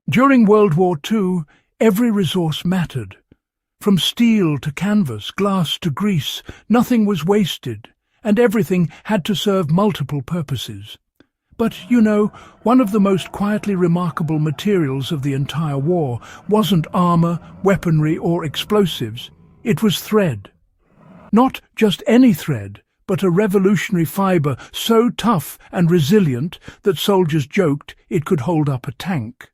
During World War II, every resource mattered. From steel to canvas, glass to grease, nothing was wasted, and everything had to serve multiple purposes. But, one of the most quietly remarkable materials of the entire war wasn't armour, weaponry or explosives. It was thread. Not just any thread, but a revolutionary fibre so tough and resilient that soldiers joked it could hold up a tank.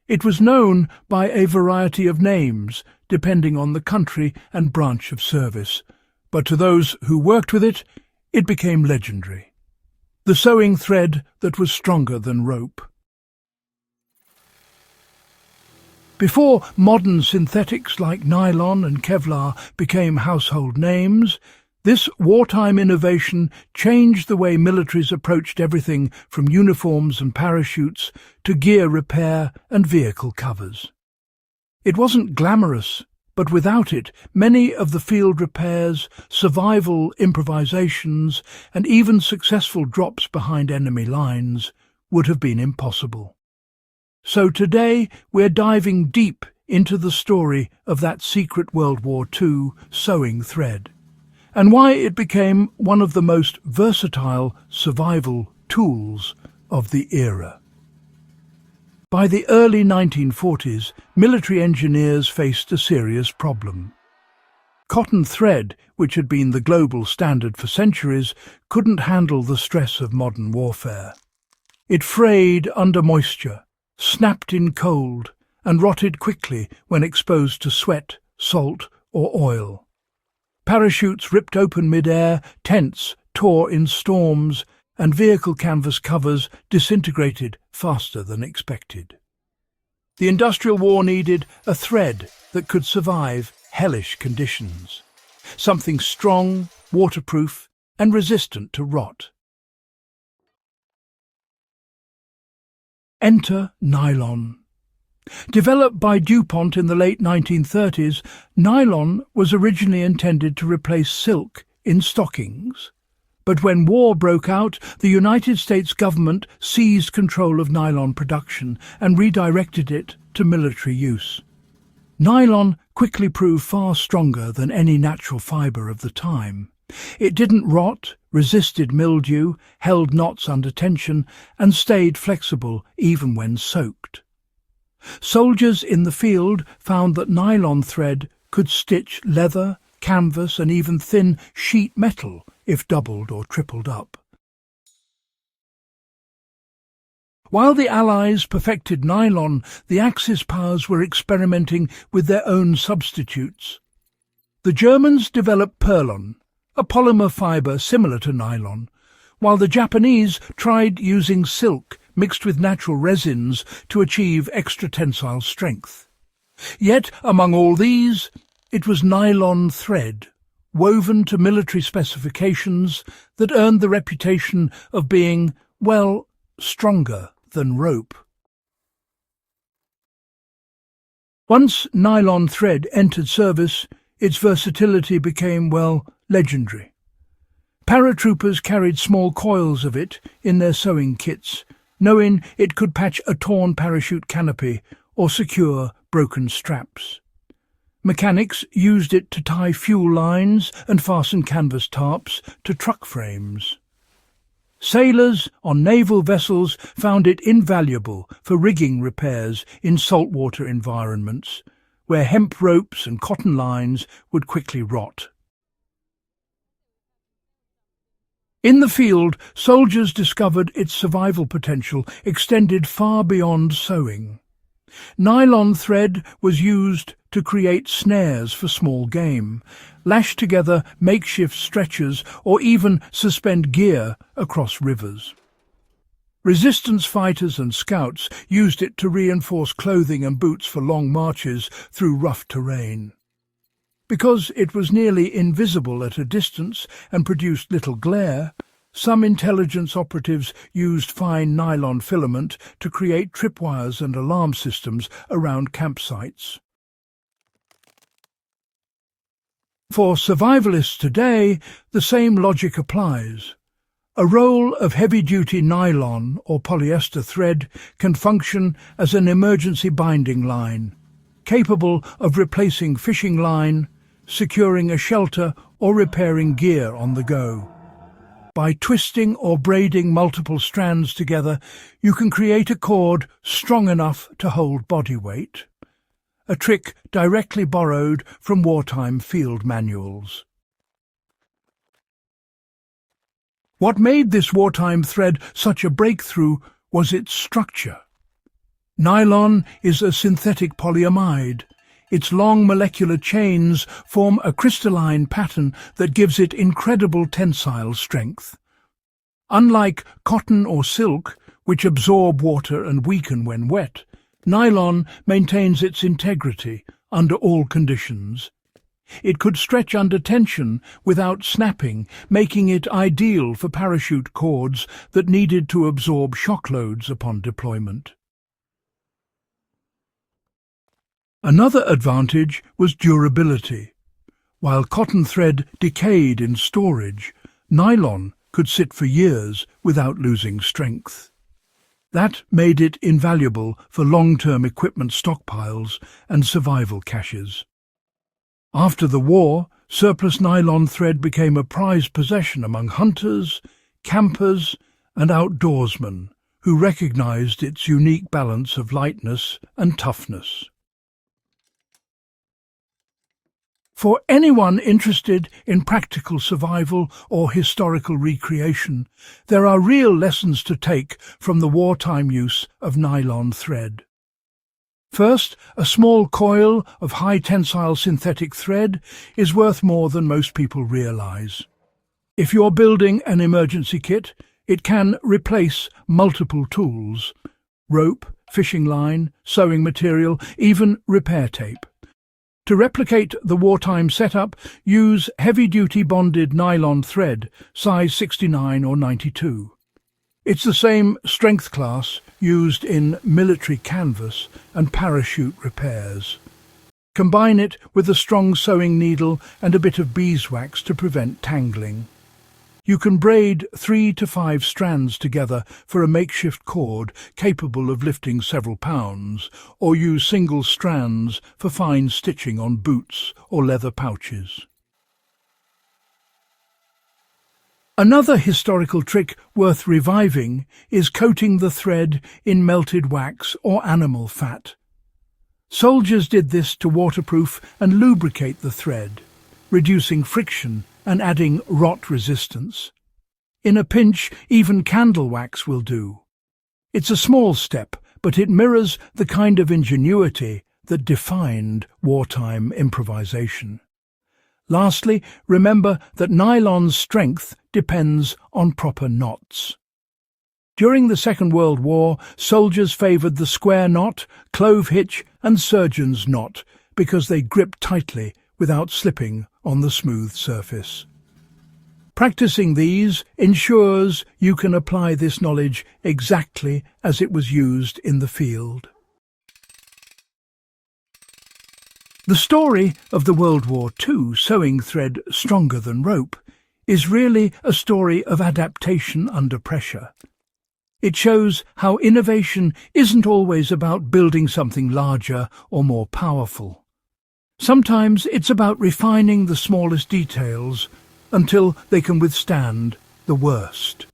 It was known by a variety of names, depending on the country and branch of service, but to those who worked with it, it became legendary. The sewing thread that was stronger than rope. Before modern synthetics like nylon and Kevlar became household names, this wartime innovation changed the way militaries approached everything from uniforms and parachutes to gear repair and vehicle covers. It wasn't glamorous, but without it, many of the field repairs, survival improvisations, and even successful drops behind enemy lines would have been impossible. So today we're diving deep into the story of that secret World War II sewing thread, and why it became one of the most versatile survival tools of the era. By the early 1940s, military engineers faced a serious problem. Cotton thread, which had been the global standard for centuries, couldn't handle the stress of modern warfare. It frayed under moisture, snapped in cold, and rotted quickly when exposed to sweat, salt, or oil. Parachutes ripped open mid-air, tents tore in storms, and vehicle canvas covers disintegrated faster than expected. The Industrial War needed a thread that could survive hellish conditions, something strong, waterproof, and resistant to rot. Enter nylon. Developed by DuPont in the late 1930s, nylon was originally intended to replace silk in stockings. But when war broke out, the United States government seized control of nylon production and redirected it to military use. Nylon quickly proved far stronger than any natural fibre of the time. It didn't rot, resisted mildew, held knots under tension, and stayed flexible even when soaked. Soldiers in the field found that nylon thread could stitch leather, canvas, and even thin sheet metal if doubled or tripled up. While the Allies perfected nylon, the Axis powers were experimenting with their own substitutes. The Germans developed perlon, a polymer fibre similar to nylon, while the Japanese tried using silk mixed with natural resins to achieve extra tensile strength. Yet, among all these, it was nylon thread, woven to military specifications, that earned the reputation of being, stronger than rope. Once nylon thread entered service, its versatility became, legendary. Paratroopers carried small coils of it in their sewing kits, knowing it could patch a torn parachute canopy or secure broken straps. Mechanics used it to tie fuel lines and fasten canvas tarps to truck frames. Sailors on naval vessels found it invaluable for rigging repairs in saltwater environments, where hemp ropes and cotton lines would quickly rot. In the field, soldiers discovered its survival potential extended far beyond sewing. Nylon thread was used to create snares for small game, lash together makeshift stretchers, or even suspend gear across rivers. Resistance fighters and scouts used it to reinforce clothing and boots for long marches through rough terrain. Because it was nearly invisible at a distance and produced little glare, some intelligence operatives used fine nylon filament to create tripwires and alarm systems around campsites. For survivalists today, the same logic applies. A roll of heavy-duty nylon or polyester thread can function as an emergency binding line, capable of replacing fishing line, securing a shelter or repairing gear on the go. By twisting or braiding multiple strands together, you can create a cord strong enough to hold body weight. A trick directly borrowed from wartime field manuals. What made this wartime thread such a breakthrough was its structure. Nylon is a synthetic polyamide. Its long molecular chains form a crystalline pattern that gives it incredible tensile strength. Unlike cotton or silk, which absorb water and weaken when wet, nylon maintains its integrity under all conditions. It could stretch under tension without snapping, making it ideal for parachute cords that needed to absorb shock loads upon deployment. Another advantage was durability. While cotton thread decayed in storage, nylon could sit for years without losing strength. That made it invaluable for long-term equipment stockpiles and survival caches. After the war, surplus nylon thread became a prized possession among hunters, campers, and outdoorsmen who recognized its unique balance of lightness and toughness. For anyone interested in practical survival or historical recreation, there are real lessons to take from the wartime use of nylon thread. First, a small coil of high-tensile synthetic thread is worth more than most people realize. If you're building an emergency kit, it can replace multiple tools: rope, fishing line, sewing material, even repair tape. To replicate the wartime setup, use heavy-duty bonded nylon thread, size 69 or 92. It's the same strength class used in military canvas and parachute repairs. Combine it with a strong sewing needle and a bit of beeswax to prevent tangling. You can braid 3 to 5 strands together for a makeshift cord capable of lifting several pounds, or use single strands for fine stitching on boots or leather pouches. Another historical trick worth reviving is coating the thread in melted wax or animal fat. Soldiers did this to waterproof and lubricate the thread, reducing friction and adding rot resistance. In a pinch, even candle wax will do. It's a small step, but it mirrors the kind of ingenuity that defined wartime improvisation. Lastly, remember that nylon's strength depends on proper knots. During the Second World War, soldiers favoured the square knot, clove hitch and surgeon's knot because they gripped tightly without slipping on the smooth surface. Practicing these ensures you can apply this knowledge exactly as it was used in the field. The story of the World War II sewing thread stronger than rope is really a story of adaptation under pressure. It shows how innovation isn't always about building something larger or more powerful. Sometimes it's about refining the smallest details until they can withstand the worst.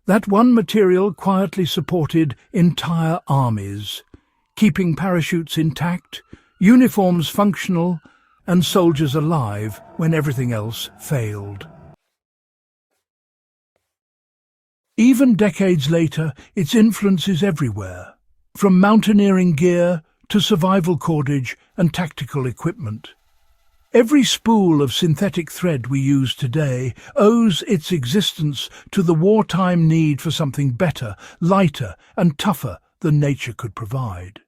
That one material quietly supported entire armies, keeping parachutes intact, uniforms functional, and soldiers alive when everything else failed. Even decades later, its influence is everywhere, from mountaineering gear to survival cordage and tactical equipment. Every spool of synthetic thread we use today owes its existence to the wartime need for something better, lighter, and tougher than nature could provide.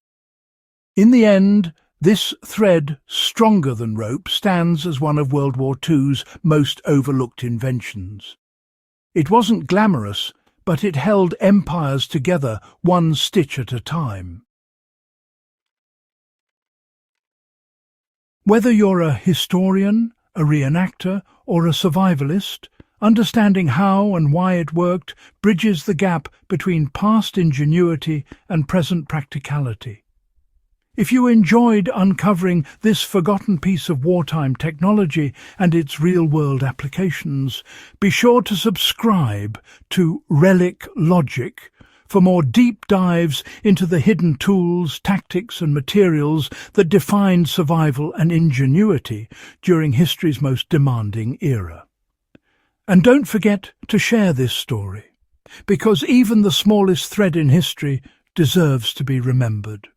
In the end, this thread, stronger than rope, stands as one of World War II's most overlooked inventions. It wasn't glamorous, but it held empires together one stitch at a time. Whether you're a historian, a reenactor, or a survivalist, Understanding how and why it worked bridges the gap between past ingenuity and present practicality. If you enjoyed uncovering this forgotten piece of wartime technology and its real-world applications, be sure to subscribe to Relic Logic for more deep dives into the hidden tools, tactics and materials that defined survival and ingenuity during history's most demanding era. And don't forget to share this story, because even the smallest thread in history deserves to be remembered.